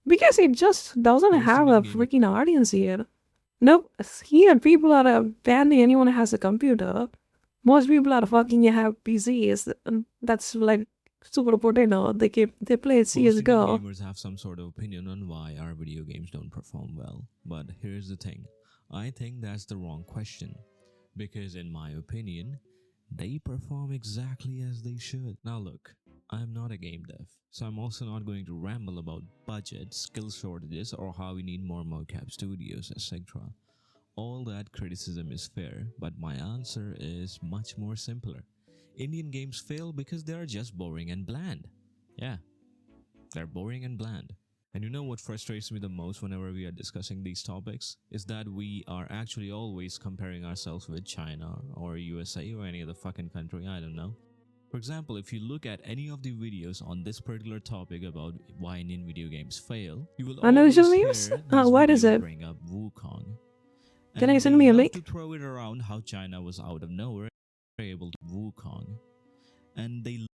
Because it just doesn't Most have a Indian gamers freaking audience here. Nope, here people are barely anyone has a computer. Most people are fucking have PCs. And that's like super potato. They play Most Indian CS:GO. gamers have some sort of opinion on why our video games don't perform well. But here's the thing. I think that's the wrong question. Because in my opinion, they perform exactly as they should. Now look, I'm not a game dev, so I'm also not going to ramble about budget, skill shortages, or how we need more mocap studios, etc. All that criticism is fair, but my answer is much more simpler. Indian games fail because they are just boring and bland. Yeah, they're boring and bland. And you know what frustrates me the most whenever we are discussing these topics? Is that we are actually always comparing ourselves with China or USA or any other fucking country, I don't know. For example, if you look at any of the videos on this particular topic about why Indian video games fail, you will Unusual always memes? hear these What is videos it? bring up Wukong. Can I And send they me a love to link? throw it around how China was out of nowhere able to Wukong. And they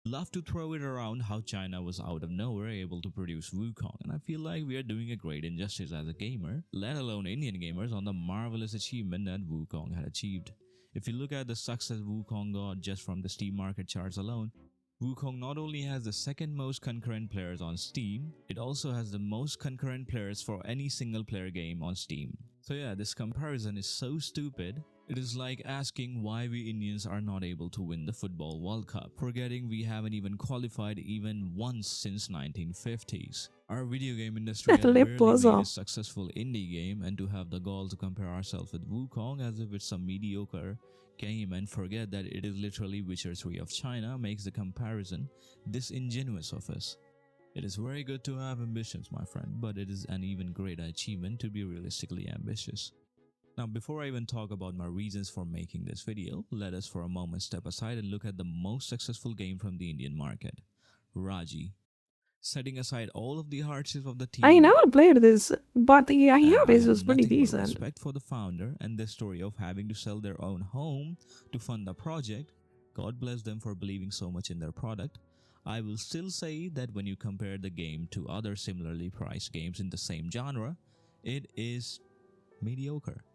love to throw it around how China was out of nowhere able to produce Wukong, and I feel like we are doing a great injustice as a gamer, let alone Indian gamers, on the marvelous achievement that Wukong had achieved. If you look at the success Wukong got just from the Steam market charts alone, Wukong not only has the second most concurrent players on Steam, it also has the most concurrent players for any single player game on Steam. So yeah, this comparison is so stupid. It is like asking why we Indians are not able to win the Football World Cup, forgetting we haven't even qualified even once since 1950s. Our video game industry That has lip barely was made a off. successful indie game, and to have the gall to compare ourselves with Wukong as if it's some mediocre game and forget that it is literally Witcher 3 of China makes the comparison disingenuous of us. It is very good to have ambitions, my friend, but it is an even greater achievement to be realistically ambitious. Now, before I even talk about my reasons for making this video, let us for a moment step aside and look at the most successful game from the Indian market, Raji. Setting aside all of the hardships of the I team, never played this, but the idea I is have was pretty nothing but decent. respect for the founder and their story of having to sell their own home to fund the project. God bless them for believing so much in their product. I will still say that when you compare the game to other similarly priced games in the same genre, it is mediocre.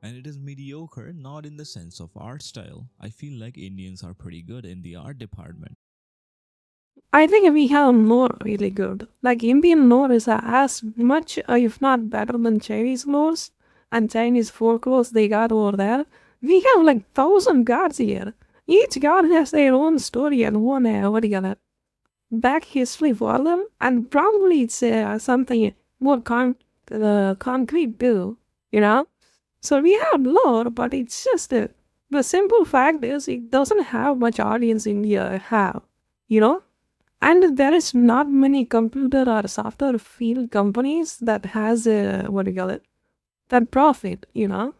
And it is mediocre not in the sense of art style. I feel like Indians are pretty good in the art department. I think we have lore really good. Like Indian lore is as much, if not better than Chinese lores and Chinese folklores they got over there. We have like 1,000 gods here. Each god has their own story and own, what do you call it, back history for them, and probably it's something more concrete too, you know? So we have lore, but it's just the simple fact is it doesn't have much audience India have, you know? And there is not many computer or software field companies that has a, what do you call it, that profit, you know?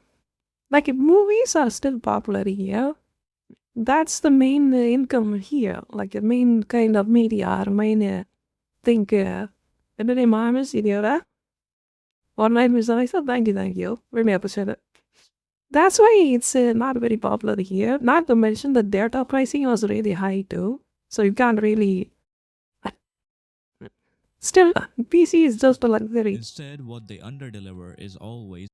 Like if movies are still popular here, that's the main income here, like the main kind of media or main thing. Ano na yung mga mas idiota? Online business, thank you. Really appreciate it. That's why it's not very popular here. Not to mention the data pricing was really high too. So you can't really. Still, PC is just a luxury. Instead, what they underdeliver is always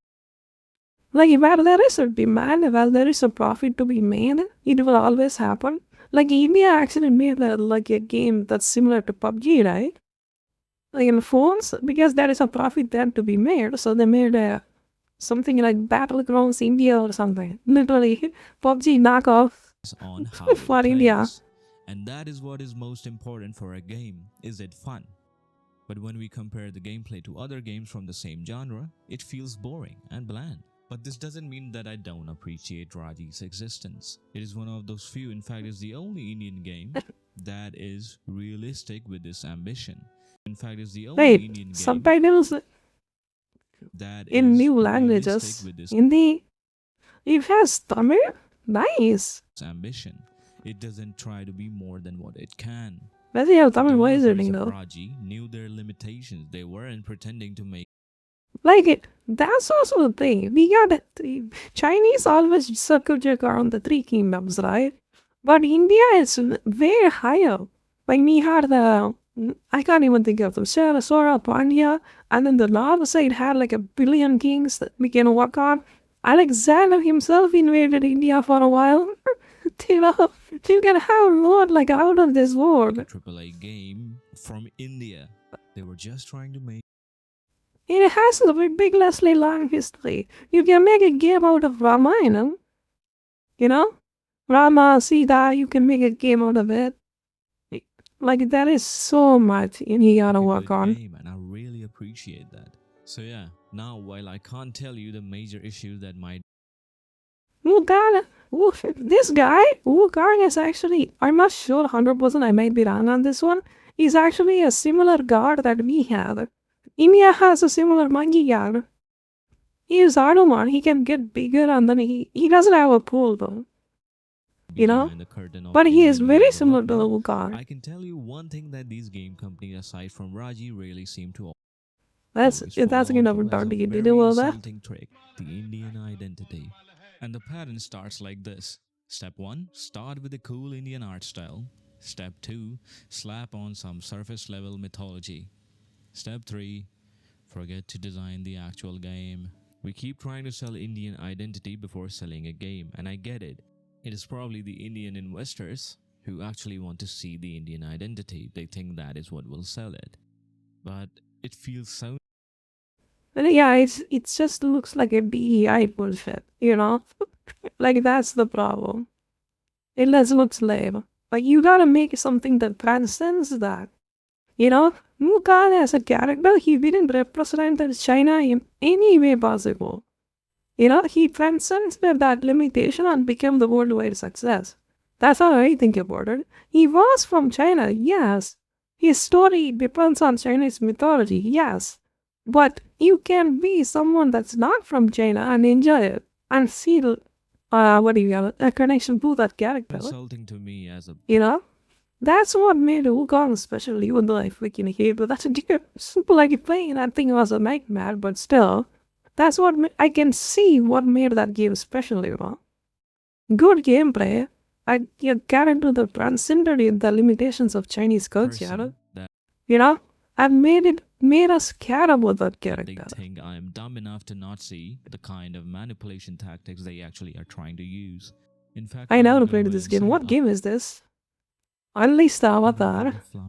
Like, if there is a demand, if there is a profit to be made, it will always happen. Like, India actually made like a game that's similar to PUBG, right? Like in phones, because there is a profit there to be made, so they made something like Battlegrounds India or something. Literally, PUBG knockoff on how it for India. plays. And that is what is most important for a game. Is it fun? But when we compare the gameplay to other games from the same genre, it feels boring and bland. But this doesn't mean that I don't appreciate Raji's existence. It is one of those few, in fact, is the only Indian game that is realistic with this ambition. In fact, it's the only Wait, Indian game subtitles that in is new realistic languages. with this Hindi, it has Tamil? Nice. ambition. It doesn't try to be more than what it can. Where's your The Tamil voice developers reading of though? Raji knew their limitations. They weren't pretending to make Like it, that's also the thing. We got Chinese always circle jerk around the three kingdoms, right? But India is way higher. Like we had the I can't even think of them. Sora Pandya, and then the other side had like a billion kings that we can work on. Alexander himself invaded India for a while. you know, you can have a lot like out of this world. A AAA game from India. They were just trying to make It has a ridiculously long history. You can make a game out of Ramayana. You know? Rama, Sita, you can make a game out of it. Like, there is so much in here to a work good on. game, and I really appreciate that. So yeah, now while I can't tell you the major issues that might This guy, Kang is actually, I'm not sure 100%, I might be wrong on this one. He's actually a similar guard that we have. India has a similar monkey guard. He is Hanuman, he can get bigger and then he doesn't have a pool though. be You know? behind the curtain of But he is Indian very similar to development, the Kang. I can tell you one thing that these game companies aside from Raji really seem to That's always fall that's onto never as done a to very do all that. insulting trick, the Indian identity. And the pattern starts like this. Step 1, start with a cool Indian art style. Step 2, slap on some surface level mythology. Step 3, forget to design the actual game. We keep trying to sell Indian identity before selling a game, and I get it. It is probably the Indian investors who actually want to see the Indian identity. They think that is what will sell it. But it feels so And yeah, it just looks like a DEI bullshit, you know? Like that's the problem. It just looks lame. Like you gotta make something that transcends that. You know? Mukan as a character, he didn't represent China in any way possible. You know, he transcends that limitation and became the worldwide success. That's how I think about it. He was from China, yes. His story depends on Chinese mythology, yes. But you can be someone that's not from China and enjoy it and feel, what do you call it, a connection to that character. insulting to me as a You know? That's what made Wukong special, even though I freaking hate it. That's a simple like playing that thing was a nightmare, but still, that's what I can see what made that game special, you know? Good gameplay. Your character that transcended the limitations of Chinese culture. person that You know? And made us care about that they character. think I am dumb enough to not see the kind of manipulation tactics they actually are trying to use. In fact, I I'm never gonna played go this and game. say What I game is this? Unleashed the don't Avatar. give a flying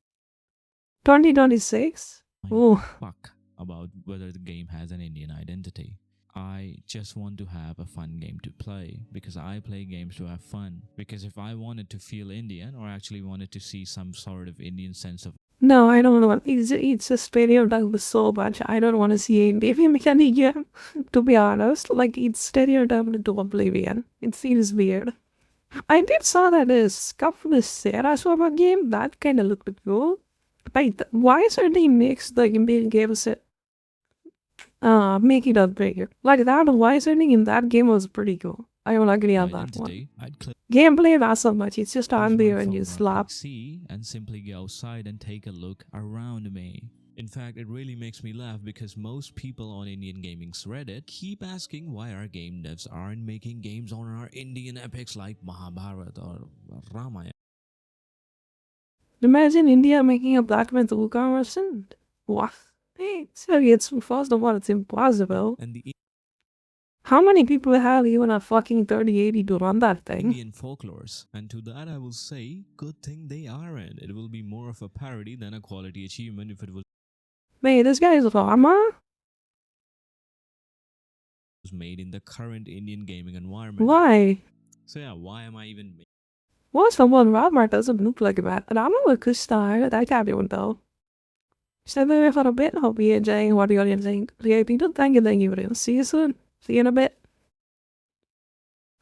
2026? Ooh. fuck about whether the game has an Indian identity. I just want to have a fun game to play because I play games to have fun. Because if I wanted to feel Indian or actually wanted to see some sort of Indian sense of No, I don't know. It's a stereotype so much. I don't want to see a baby mechanic game. To be honest, like it's stereotyped into oblivion. It feels weird. I did saw that this couple of Saraswama game that kind of looked cool. Like why certainly makes the Indian games make it up bigger. Like that why certainly in that game was pretty cool. I will agree on that one. identity, I'd click Gameplay not so much. It's just on my there and phone you on slap. PC and simply go outside and take a look around me. In fact, it really makes me laugh because most people on Indian Gaming's Reddit keep asking why our game devs aren't making games on our Indian epics like Mahabharata or Ramayana. Imagine India making a Black Myth Wukong version. What? Hey, so it's first of all, it's impossible. And the How many people have even a fucking 3080 to run that thing? Indian folklores. And to that I will say, good thing they aren't. It will be more of a parody than a quality achievement if it was Wait, this guy is Rama? made in the current Indian gaming environment. Why? So yeah, why am I even making What's the one Rama doesn't look like that? Rama with good style, that can't be one though. Stay there for a bit, hope you're enjoying what you're enjoying. Thank you, everyone. See you soon. See you in a bit.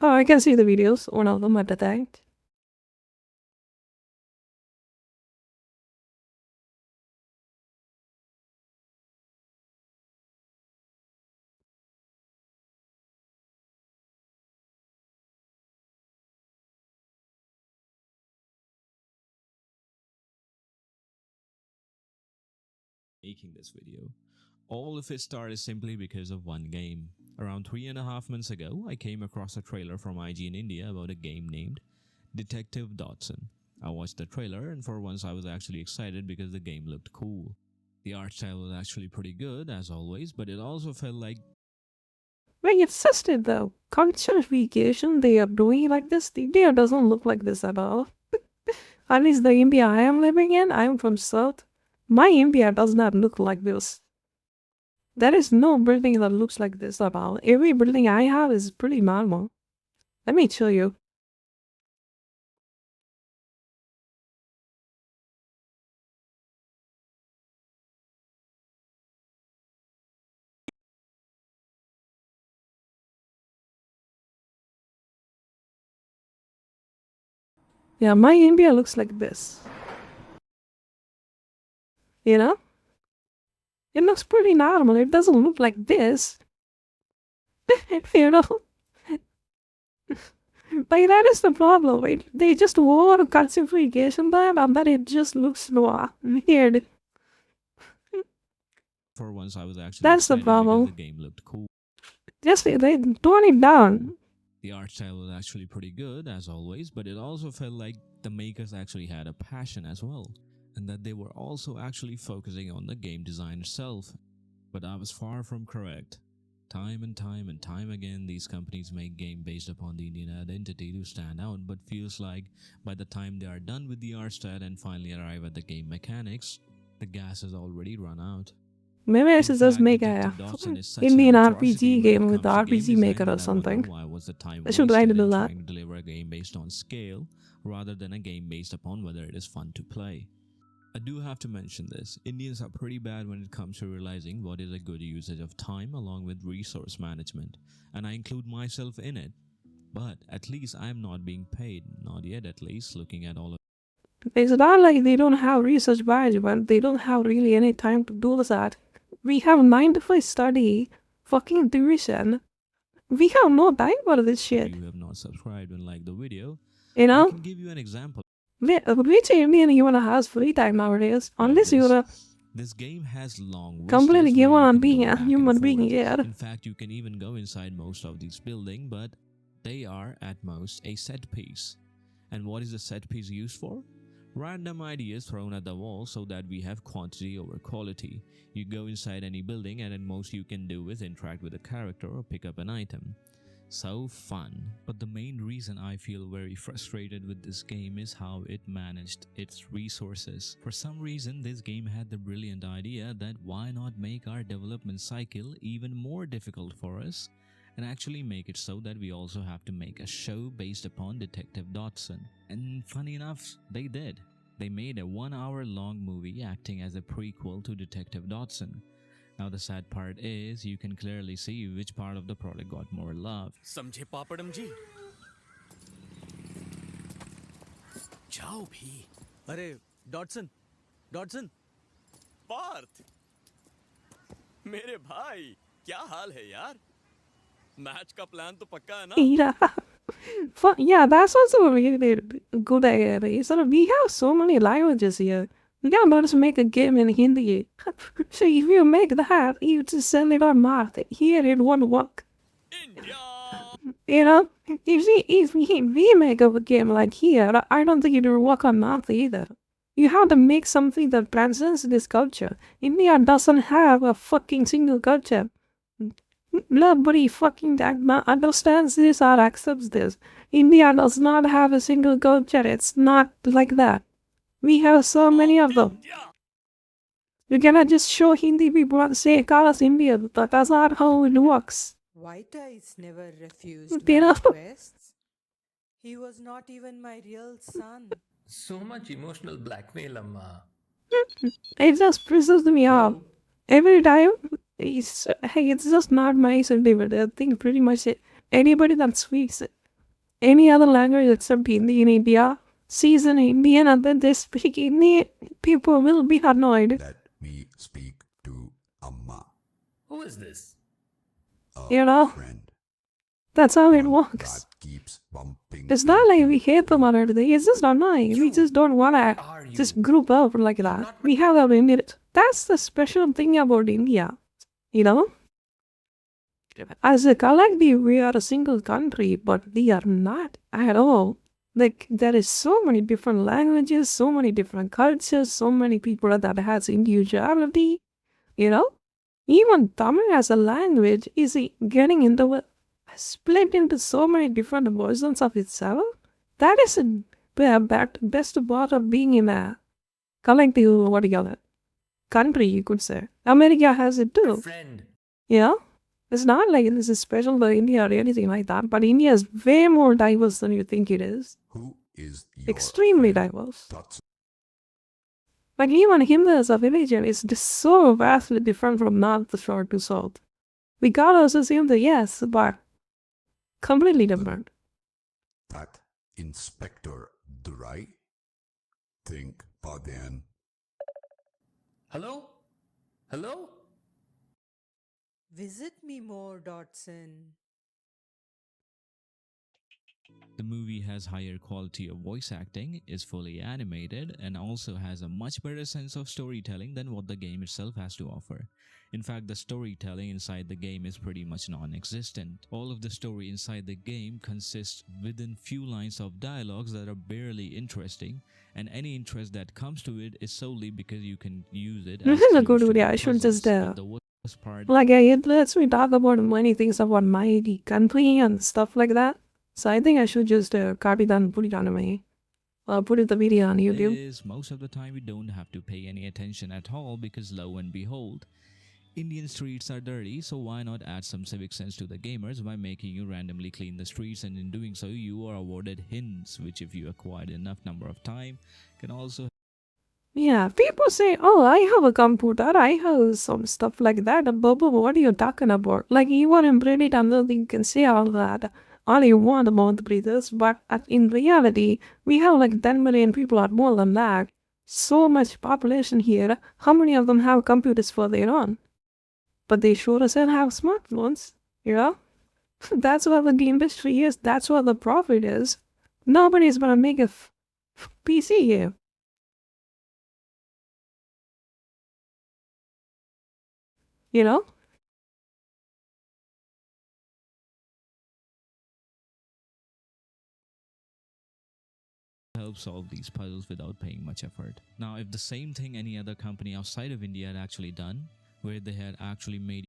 Oh, I can see the videos, one of them at the time. this video? All of it started simply because of one game. Around 3.5 months ago, I came across a trailer from IGN India about a game named Detective Dodson. I watched the trailer, and for once I was actually excited because the game looked cool. The art style was actually pretty good, as always, but it also felt like Very insisted though. Culturification they are doing like this. India doesn't look like this at all. At least the India I am living in, I am from South. My India does not look like this. There is no building that looks like this at all. Every building I have is pretty normal. Let me show you. Yeah, my India looks like this. You know? It looks pretty normal. It doesn't look like this. You know? Like, that is the problem. They just want calcification time and then it just looks weird. for once I was actually That's the excited because problem. the game looked cool. Just they tone it down. The art style was actually pretty good, as always, but it also felt like the makers actually had a passion as well, and that they were also actually focusing on the game design itself. But I was far from correct. Time and time again, these companies make game based upon the Indian identity to stand out, but feels like by the time they are done with the art style and finally arrive at the game mechanics, the gas has already run out. Maybe I In should just fact, make a Detective Dodson is such Indian an RPG atrocity when game it with comes to game RPG design Maker or that I wonder something. why was the time I should try to wasted do in that. trying to deliver a game based on scale rather than a game based upon whether it is fun to play. I do have to mention this. Indians are pretty bad when it comes to realizing what is a good usage of time along with resource management, and I include myself in it. But at least I am not being paid, not yet at least, looking at all of It's not like they don't have research management. They don't have really any time to do that. We have 9 to 5 study, fucking tuition. We have no time for this shit. you who have not subscribed and liked the video. You I know? can give you an example. Which Indian even has free time nowadays? Unless you're a This game has long completely vistas given where you on can being go a back and human being forth. here. In fact, you can even go inside most of these buildings, but they are at most a set piece. And what is a set piece used for? Random ideas thrown at the wall so that we have quantity over quality. You go inside any building and at most you can do is interact with a character or pick up an item. So fun. But the main reason I feel very frustrated with this game is how it managed its resources. For some reason, this game had the brilliant idea that why not make our development cycle even more difficult for us and actually make it so that we also have to make a show based upon Detective Dodson. And funny enough, they did. They made a 1 hour long movie acting as a prequel to Detective Dodson. Now the sad part is you can clearly see which part of the product got more love. समझे पापड़म जी जाओ भी अरे Dotson Dotson Partha मेरे भाई क्या हाल है यार match का प्लान तो पक्का है ना Yeah. Yeah, that's also a really good idea. So we have so many languages here. We can just make a game in Hindi. So if you make that, you just sell it on Mars. Here it won't work. India You know, if we make a game like here, I don't think it will work on Mars either. You have to make something that transcends this culture. India doesn't have a fucking single culture. Nobody fucking understands this or accepts this. India does not have a single culture. It's not like that. We have so many of them. You cannot just show Hindi people and say, call us Indian. That's not how it works. White Eyes never refused You my know? requests. He was not even my real son. So much emotional blackmail, Amma. It just pisses me off. Every time, it's just not my sentiment. I think pretty much anybody that speaks any other language except Hindi in India sees an Indian and then they speak Indian, people will be annoyed. That we speak to Amma, Who is this? a You know? friend. That's how it one works. That keeps bumping. It's not like we hate them or anything. It's just annoying. We just don't want to Are you? just group up like that. We have our Indian. That's the special thing about India. You know? As a collective, we are a single country, but we are not at all. Like, there is so many different languages, so many different cultures, so many people that has individuality, you know? Even Tamil as a language is getting into split into so many different versions of itself. That is the best part of being in a collective, what do you call it? Country, you could say. America has it too. Friend. Yeah? It's not like this is special to India or anything like that, but India is way more diverse than you think it is. Who is your Extremely friend? diverse. That's Like even Hindus of religion is just so vastly different from north to shore to south. We got also assume that yes, but completely different. that Inspector Durai. Think again. Hello? Hello? Visit me more, Dotson. The movie has higher quality of voice acting, is fully animated, and also has a much better sense of storytelling than what the game itself has to offer. In fact, the storytelling inside the game is pretty much non-existent. All of the story inside the game consists within few lines of dialogues that are barely interesting, and any interest that comes to it is solely because you can use it This as is a clues good to video. the I should puzzles. just But the worst part like it lets me talk about many things about my country and stuff like that. So I think I should just copy that and put it on my put it the video on YouTube. is most of the time we don't have to pay any attention at all because lo and behold, Indian streets are dirty, so why not add some civic sense to the gamers by making you randomly clean the streets, and in doing so you are awarded hints which if you acquired enough number of time can also Yeah, people say, oh, I have a computer, I have some stuff like that. And Bobo, what are you talking about? Like, you are in Reddit and you can say all that, all you want about breathers, but in reality, we have like 10 million people or more than that. So much population here. How many of them have computers for their own? But they sure as hell have smartphones, you know? That's what the industry is. That's what the profit is. Nobody's gonna make a PC here. You know? help solve these puzzles without paying much effort. Now, if the same thing any other company outside of India had actually done, where they had actually made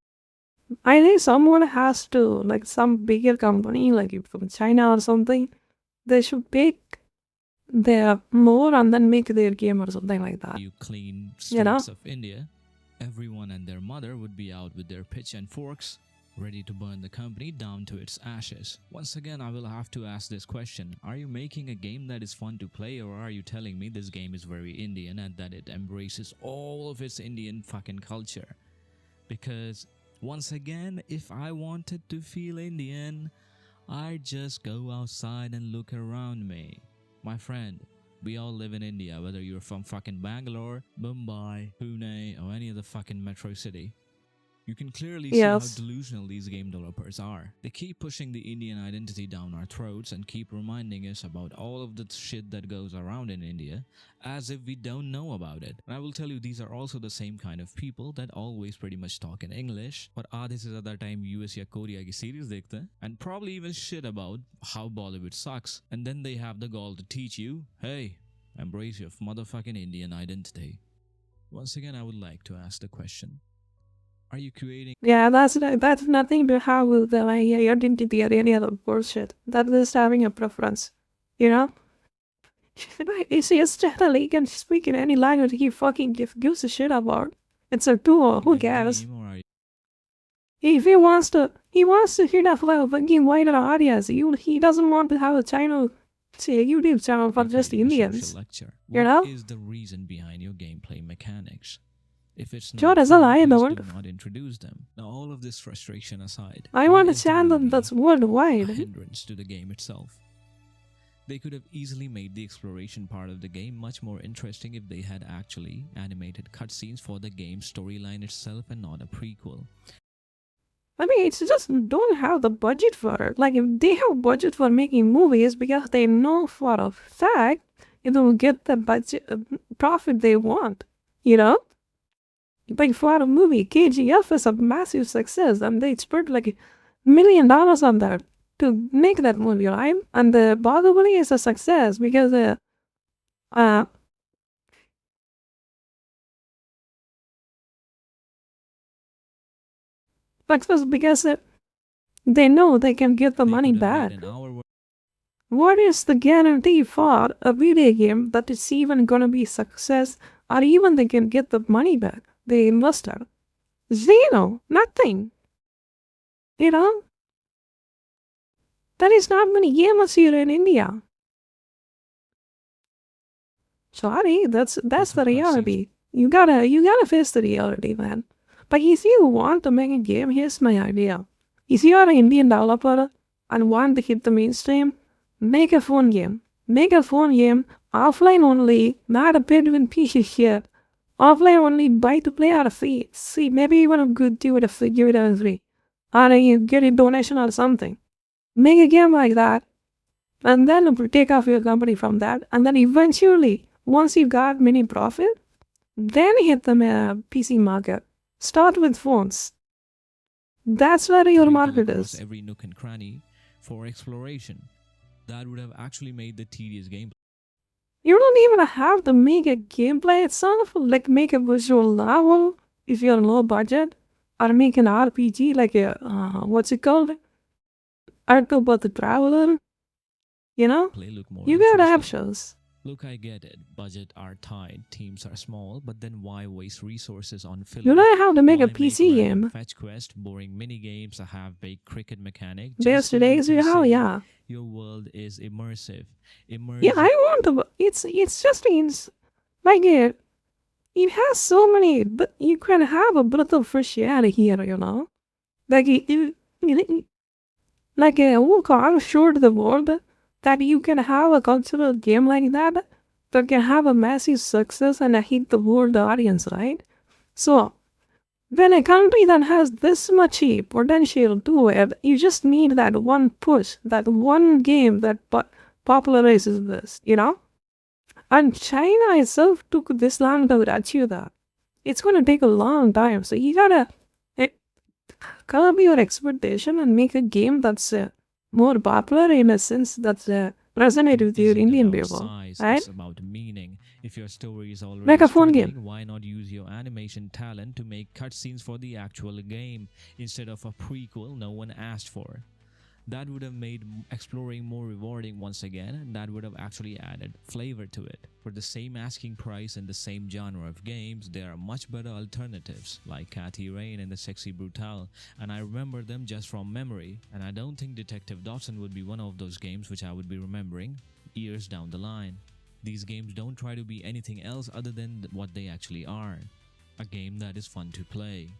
I think someone has to, like some bigger company, like from China or something, they should pick their more and then make their game or something like that. you clean You know? streets of India, everyone and their mother would be out with their pitch and forks, ready to burn the company down to its ashes. Once again, I will have to ask this question. Are you making a game that is fun to play, or are you telling me this game is very Indian and that it embraces all of its Indian fucking culture? Because once again, if I wanted to feel Indian, I'd just go outside and look around me. My friend, we all live in India, whether you're from fucking Bangalore, Mumbai, Pune, or any other fucking metro city. You can clearly see how Yes. delusional these game developers are. They keep pushing the Indian identity down our throats and keep reminding us about all of the shit that goes around in India as if we don't know about it. And I will tell you, these are also the same kind of people that always pretty much talk in English, but आधे से ज़्यादा time US या Korea की series देखते हैं, and probably even shit about how Bollywood sucks. And then they have the gall to teach you, hey, embrace your motherfucking Indian identity. Once again, I would like to ask the question. Are you creating Yeah, that's nothing to have with the identity or any other bullshit. That's just having a preference, you know? You see, it's generally he can speak in any language he fucking gives a shit about. It's a tool. Who a cares? game, or are you If he wants to hit a fucking wider audience. He doesn't want to have a channel, say a YouTube channel for just creating a social Indians. lecture? You What know? is the reason behind your gameplay mechanics? If it's not Sure, as fun, well, I please don't. do not introduce them. Now, all of this frustration aside, I why want a is the channel movie that's a worldwide. hindrance to the game itself? They could have easily made the exploration part of the game much more interesting if they had actually animated cutscenes for the game's storyline itself and not a prequel. I mean, it's just don't have the budget for it. Like, if they have budget for making movies because they know for a fact it will get the budget profit they want, you know? But for a movie, KGF is a massive success and they spent like $1 million on that. to make that movie, right? And the Bahubali is a success because success because they know they can get the They money could have back. made an hour What is the guarantee for a video game that it's even gonna be success or even they can get the money back they invested? Zero. Nothing. You know? There is not many gamers here in India. Sorry, that's the cutscenes. reality. You gotta face the reality, man. But if you want to make a game, here's my idea. If you are an Indian developer and want to hit the mainstream, make a phone game. Make a phone game, offline only, not a bit with PC shit. Offline only, buy to play or a free. See, maybe even a good deal with a figure it as free. Or you get a donation or something. Make a game like that. And then take off your company from that. And then eventually, once you got many profit, then hit the PC market. Start with phones. That's where your you come market across is. every nook and cranny for exploration. That would have actually made the tedious game. You don't even have to make a gameplay itself, like make a visual novel if you're low budget, or make an RPG like a, what's it called? Octopath the Traveler. You know? Play look more You gotta have interesting. shows. Look, I get it. Budget are tight, teams are small, but then why waste resources on filler? You don't have to make a Why PC random game. Fetch quest, boring mini games that have baked cricket mechanic. There's Just so you today's can how, say yeah. your world is immersive. Yeah, I want to. It's just like it has so many, but you can have a breath of fresh air here, you know. Like like who can show the world that you can have a cultural game like that can have a massive success and hit the world audience, right? So when a country that has this much potential to it, you just need that one push, that one game that popularizes this, you know? And China itself took this long to achieve that. It's going to take a long time, so you gotta curb your expectation and make a game that's more popular in a sense that's resonate with your Isn't Indian about people, size, right? it's about meaning. If your story is already Like a phone game. struggling, why not use your animation talent to make cutscenes for the actual game instead of a prequel no one asked for? That would have made exploring more rewarding once again, and that would have actually added flavor to it. For the same asking price and the same genre of games, there are much better alternatives like Cathy Rain and the Sexy Brutale, and I remember them just from memory, and I don't think Detective Dodson would be one of those games which I would be remembering years down the line. These games don't try to be anything else other than what they actually are, a game that is fun to play.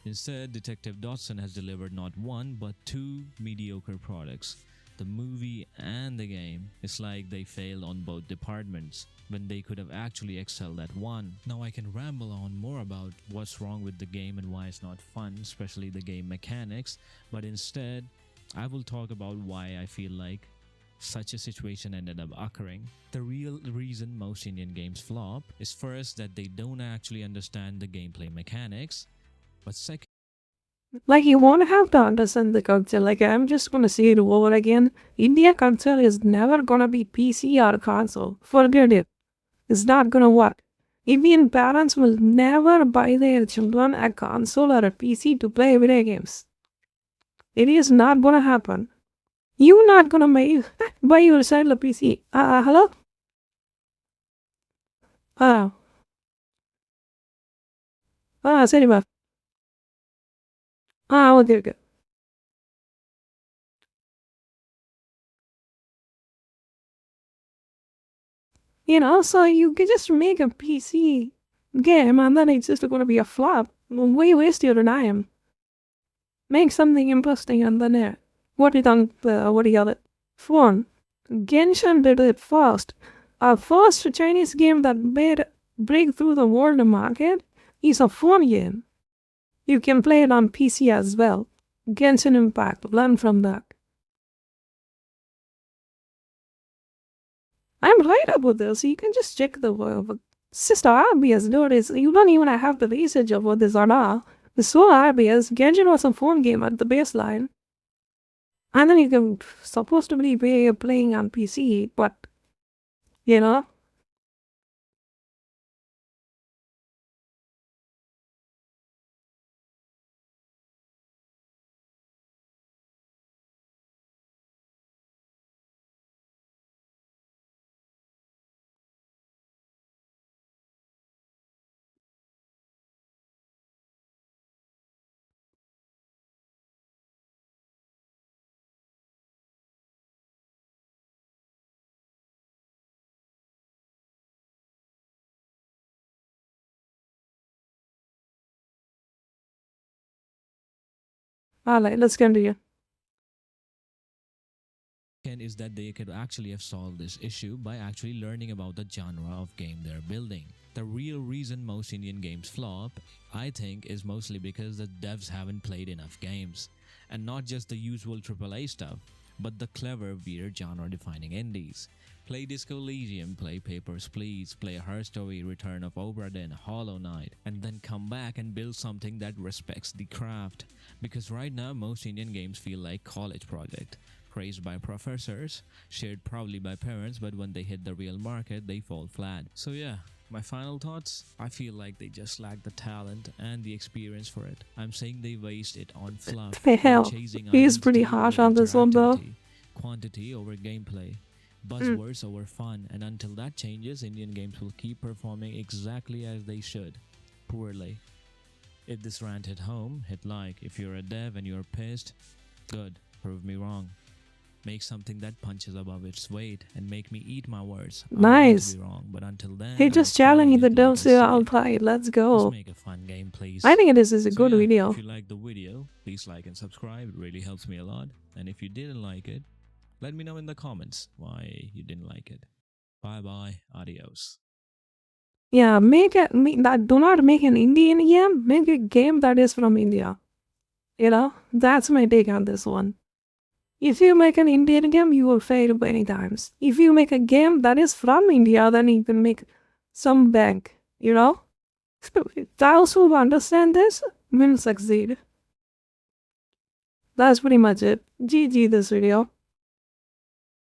Instead, Detective Dodson has delivered not one but two mediocre products. The movie and the game. It's like they failed on both departments when they could have actually excelled at one. Now I can ramble on more about what's wrong with the game and why it's not fun, especially the game mechanics, but instead, I will talk about why I feel like such a situation ended up occurring. The real reason most Indian games flop is first that they don't actually understand the gameplay mechanics, but second, Like you won't have to understand the culture. Like I'm just gonna say it over again. India culture is never gonna be PC or console. Forget it. It's not gonna work. Indian parents will never buy their children a console or a PC to play video games. It is not gonna happen. You're not gonna buy your child a PC. Hello? Sorry, okay. You know, so you can just make a PC game and then it's just gonna be a flop. Why waste your time? Make something interesting on the net. What do you call it? Phone. Genshin did it first. Our first Chinese game that made break through the world market is a phone game. You can play it on PC as well. Genshin Impact. Learn from that. I'm right about this. You can just check the sister RBS notice. You don't even have the research of what this are now. The so RBS, Genshin was a phone game at the baseline. And then you can supposed to be playing on PC, but you know. Alright, let's continue. Is that they could actually have solved this issue by actually learning about the genre of game they're building. The real reason most Indian games flop, I think, is mostly because the devs haven't played enough games. And not just the usual AAA stuff, but the clever, weird genre-defining indies. Play Disco Elysium, play Papers, Please, play Her Story, Return of Obra Dinn, Hollow Knight, and then come back and build something that respects the craft. Because right now, most Indian games feel like college project. Praised by professors, shared proudly by parents, but when they hit the real market, they fall flat. So yeah, my final thoughts, I feel like they just lack the talent and the experience for it. I'm saying they waste it on fluff. Hell, chasing he's pretty harsh on this one though. Quantity over gameplay. Buzzwords over fun, and until that changes, Indian games will keep performing exactly as they should. Poorly. If this rant hit home, hit like. If you're a dev and you're pissed, good, prove me wrong. Make something that punches above its weight and make me eat my words. Nice. I want to be wrong, but until then, He just challenging the devs here outside. Let's go. Let's make a fun game, please. I think this is a So good yeah, video. If you liked the video, please like and subscribe. It really helps me a lot. And if you didn't like it, let me know in the comments why you didn't like it. Bye bye. Adios. Yeah, do not make an Indian game. Make a game that is from India. You know, that's my take on this one. If you make an Indian game, you will fail many times. If you make a game that is from India, then you can make some bank, you know? Those who understand this will succeed. That's pretty much it. GG this video.